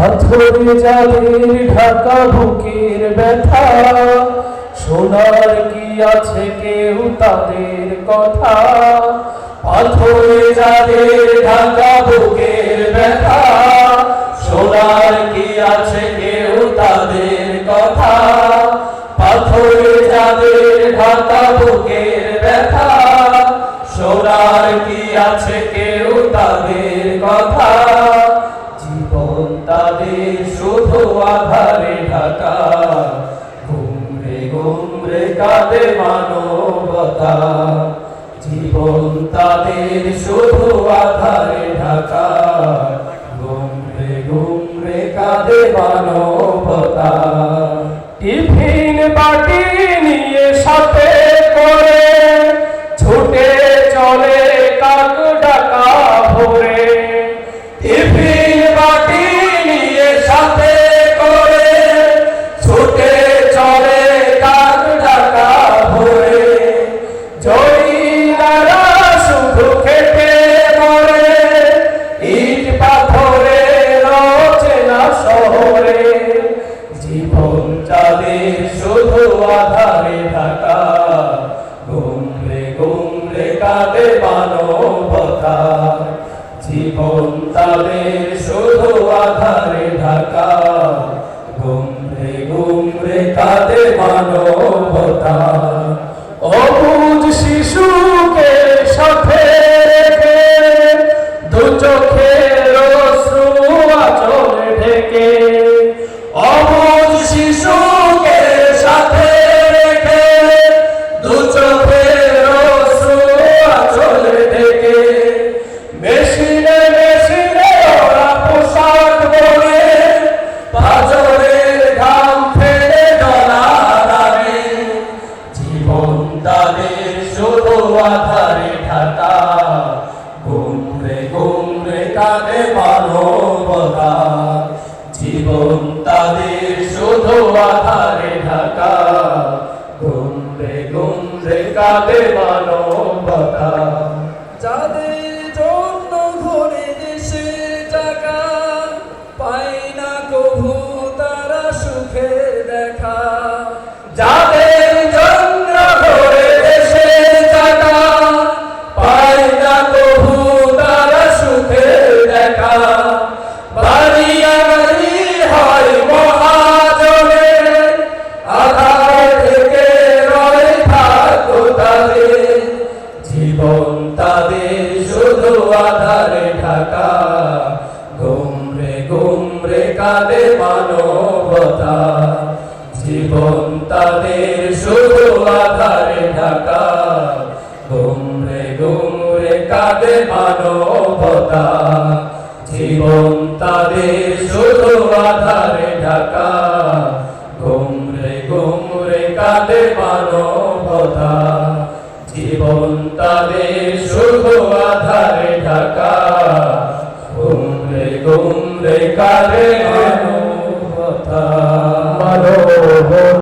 পাথরে যাদের ঢাকা বুকের ব্যথা, শোনার কি আছে কেউ তাদের কথা। পাথরে যাদের ঢাকা বুকের ব্যথা, শোনার কি আছে কেউ তাদের কথা। পাথরে যাদের ঢাকা বুকের ব্যথা, শোনার কি আছে কেউ তাদের কথা। জীবন তাদের শুধু আধারে ঢাকা, ঘুমরে ঘুমরে কাঁদে মানবতা। জীবন তাদের শুধু আধারে ঢাকা, ঘুমরে ঘুমরে কাঁদে মানবতা। টিফিন বাটি নিয়ে সাথে করে ছুটে চলে কাক ডাকা ভোরে। টিফিন বাটি নিয়ে সাথে করে ছুটে চলে কাক ডাকা ভোরে। জয়ীরা শুধু খেতে মরে, ইট পাথরে রচনা শহরে। জীবন তাদের শুধু আধারে ঢাকা, ঘুমরে ঘুমরে কাঁদে মানবতা। জীবন তাদের শুধু আধারে ঢাকা, ঘুমরে ঘুমরে কাঁদে মানবতা। অবুঝ শিশুকে সাথে রেখে দু চোখের অশ্রু আঁচলে ঢেকে। অবুঝ শিশুকে সাথে রেখে দু চোখের অশ্রু আঁচলে ঢেকে। মেশিনে মেশিনে ওরা পোশাক পরে, পাঁজরের ঘাম ফেলে ডলার আনে। জীবন তাদের শুধু আধারে ঢাকা, ঘুমরে ঘুমরে কাঁদে মানবতা। জীবন তাদের শুধু আধারে ঢাকা, ঘুমরে ঘুমরে কাঁদে মানবতা। যাদের জন্য ঘরে দেশে টাকা, পায় না কভু তারা সুখের দেখা। যাদের জন্য ঘরে দেশে টাকা, পায় না কভু তারা সুখের দেখা। বাড়ি গাড়ি হয় মহাজনের, আধার থেকে রয় থাকো তাদের। জীবন তাদের শুধু আধারে ঢাকা, ঘুমরে ঘুমরে কাঁদে মানবতা। জীবন তাদের শুধু আধারে ঢাকা, ঘুমরে ঘুমরে কাঁদে মানবতা। জীবন তাদের শুধু আধারে ঢাকা, ঘুমরে ঘুমরে কাঁদে মানবতা। জীবন তাদের শুধু আধারে ঢাকা, ঘুমরে ঘুমরে কাঁদে মানবতা।